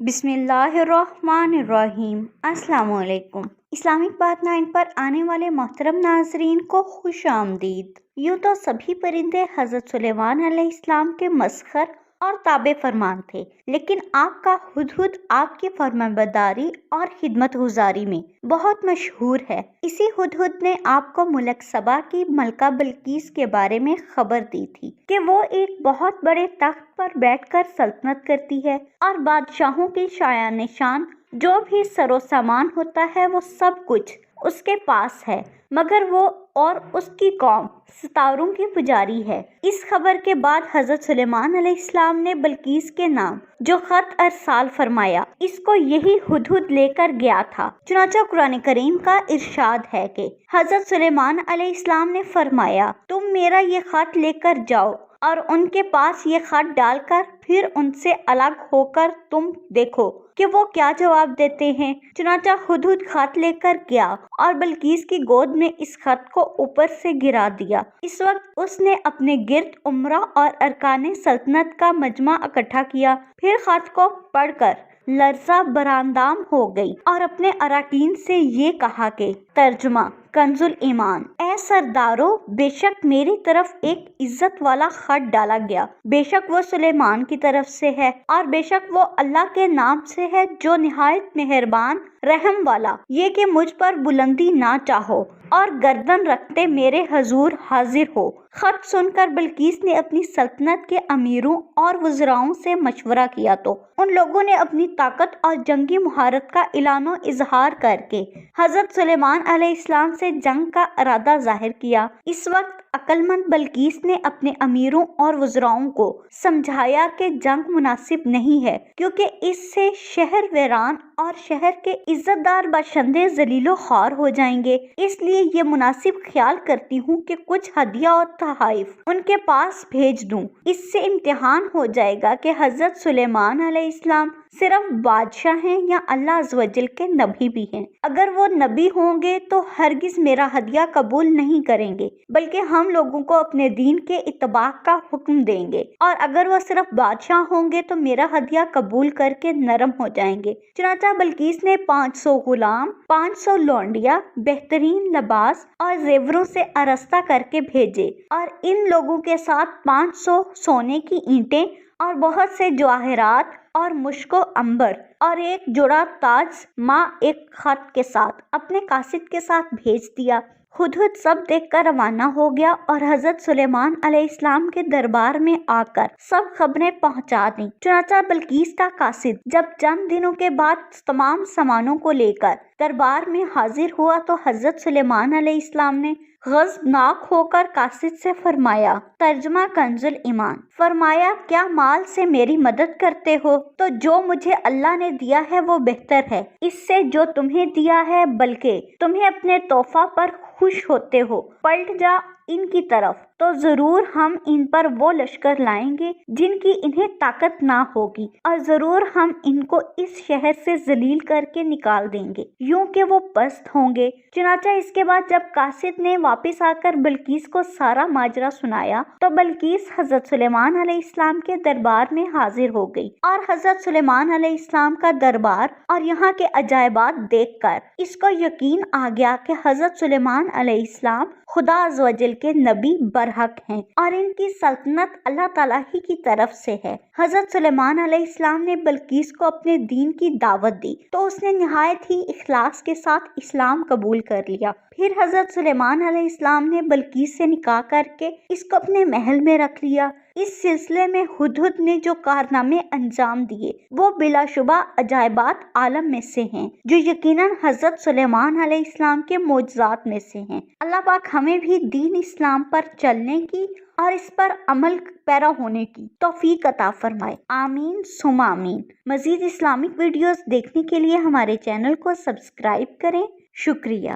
بسم اللہ الرحمن الرحیم۔ السلام علیکم۔ اسلامک بات 9 پر آنے والے محترم ناظرین کو خوش آمدید۔ یوں تو سبھی پرندے حضرت سلیمان علیہ السلام کے مسخر اور تابع فرمان تھے، لیکن آپ کا ہدہد آپ کی فرمانبرداری اور خدمت گزاری میں بہت مشہور ہے۔ اسی ہدہد نے آپ کو ملک سبا کی ملکہ بلقیس کے بارے میں خبر دی تھی کہ وہ ایک بہت بڑے تخت پر بیٹھ کر سلطنت کرتی ہے اور بادشاہوں کی شایان نشان جو بھی سر و سامان ہوتا ہے وہ سب کچھ اس کے پاس ہے، مگر وہ اور اس کی قوم ستاروں کی پجاری ہے۔ اس خبر کے بعد حضرت سلیمان علیہ السلام نے بلقیس کے نام جو خط ارسال فرمایا، اس کو یہی ہدہد لے کر گیا تھا۔ چنانچہ قرآن کریم کا ارشاد ہے کہ حضرت سلیمان علیہ السلام نے فرمایا، تم میرا یہ خط لے کر جاؤ اور ان کے پاس یہ خط ڈال کر پھر ان سے الگ ہو کر تم دیکھو کہ وہ کیا جواب دیتے ہیں۔ چنانچہ ہدہد خط لے کر گیا اور بلقیس کی گود میں اس خط کو اوپر سے گرا دیا۔ اس وقت اس نے اپنے گرد عمرہ اور ارکان سلطنت کا مجمع اکٹھا کیا، پھر خط کو پڑھ کر لرزہ براندام ہو گئی اور اپنے اراکین سے یہ کہا کہ ترجمہ کنز ایمان، اے سردارو، بے شک میری طرف ایک عزت والا خط ڈالا گیا، بے شک وہ سلیمان کی طرف سے ہے اور بے شک وہ اللہ کے نام سے ہے جو نہایت مہربان رحم والا، یہ کہ مجھ پر بلندی نہ چاہو اور گردن رکھتے میرے حضور حاضر ہو۔ خط سن کر بلقیس نے اپنی سلطنت کے امیروں اور وزراؤں سے مشورہ کیا تو ان لوگوں نے اپنی طاقت اور جنگی مہارت کا اعلان و اظہار کر کے حضرت سلیمان علیہ السلام سے جنگ کا ارادہ ظاہر کیا۔ اس وقت عقل مند بلقیس نے اپنے امیروں اور وزراؤں کو سمجھایا کہ جنگ مناسب نہیں ہے، کیونکہ اس سے شہر ویران اور شہر کے عزت دار باشندے ذلیل و خوار ہو جائیں گے، اس لیے یہ مناسب خیال کرتی ہوں کہ کچھ ہدیہ اور تحائف ان کے پاس بھیج دوں۔ اس سے امتحان ہو جائے گا کہ حضرت سلیمان علیہ السلام صرف بادشاہ ہیں یا اللہ عز و جل کے نبی بھی ہیں۔ اگر وہ نبی ہوں گے تو ہرگز میرا ہدیہ قبول نہیں کریں گے، بلکہ ہم لوگوں کو اپنے دین کے اتباع کا حکم دیں گے، اور اگر وہ صرف بادشاہ ہوں گے تو میرا ہدیہ قبول کر کے نرم ہو جائیں گے۔ چنانچہ بلقیس نے 500 غلام، 500 لونڈیاں، بہترین لباس اور زیوروں سے آراستہ کر کے بھیجے اور ان لوگوں کے ساتھ 500 سونے کی اینٹیں اور بہت سے جواہرات اور مشک و عنبر اور ایک جوڑا تاج ماں ایک خط کے ساتھ اپنے قاصد کے ساتھ بھیج دیا۔ ہدہد سب دیکھ کر روانہ ہو گیا اور حضرت سلیمان علیہ السلام کے دربار میں آ کر سب خبریں پہنچا دیں۔ چنانچہ بلقیس کا قاصد جب چند دنوں کے بعد تمام سامانوں کو لے کر دربار میں حاضر ہوا تو حضرت سلیمان علیہ السلام نے غضبناک ہو کر قاصد سے فرمایا، ترجمہ کنز ایمان، فرمایا کیا مال سے میری مدد کرتے ہو؟ تو جو مجھے اللہ نے دیا ہے وہ بہتر ہے اس سے جو تمہیں دیا ہے، بلکہ تمہیں اپنے تحفہ پر خوش ہوتے ہو۔ پلٹ جا ان کی طرف تو ضرور ہم ان پر وہ لشکر لائیں گے جن کی انہیں طاقت نہ ہوگی، اور ضرور ہم ان کو اس شہر سے ذلیل کر کے نکال دیں گے، یوں کہ وہ پست ہوں گے۔ چنانچہ اس کے بعد جب قاصد نے واپس آ کر بلقیس کو سارا ماجرا سنایا تو بلقیس حضرت سلیمان علیہ السلام کے دربار میں حاضر ہو گئی، اور حضرت سلیمان علیہ السلام کا دربار اور یہاں کے عجائبات دیکھ کر اس کو یقین آ گیا کہ حضرت سلیمان علیہ السلام خدا عز و جل کے نبی برحق ہیں اور ان کی سلطنت اللہ تعالیٰ ہی کی طرف سے ہے۔ حضرت سلیمان علیہ السلام نے بلقیس کو اپنے دین کی دعوت دی تو اس نے نہایت ہی اخلاص کے ساتھ اسلام قبول کر لیا۔ پھر حضرت سلیمان علیہ السلام نے بلقیس سے نکاح کر کے اس کو اپنے محل میں رکھ لیا۔ اس سلسلے میں ہدہد نے جو کارنامے انجام دیے وہ بلا شبہ عجائبات عالم میں سے ہیں، جو یقیناً حضرت سلیمان علیہ السلام کے معجزات میں سے ہیں۔ اللہ پاک ہمیں بھی دین اسلام پر چلنے کی اور اس پر عمل پیرا ہونے کی توفیق عطا فرمائے، آمین ثم آمین۔ مزید اسلامک ویڈیوز دیکھنے کے لیے ہمارے چینل کو سبسکرائب کریں۔ شکریہ۔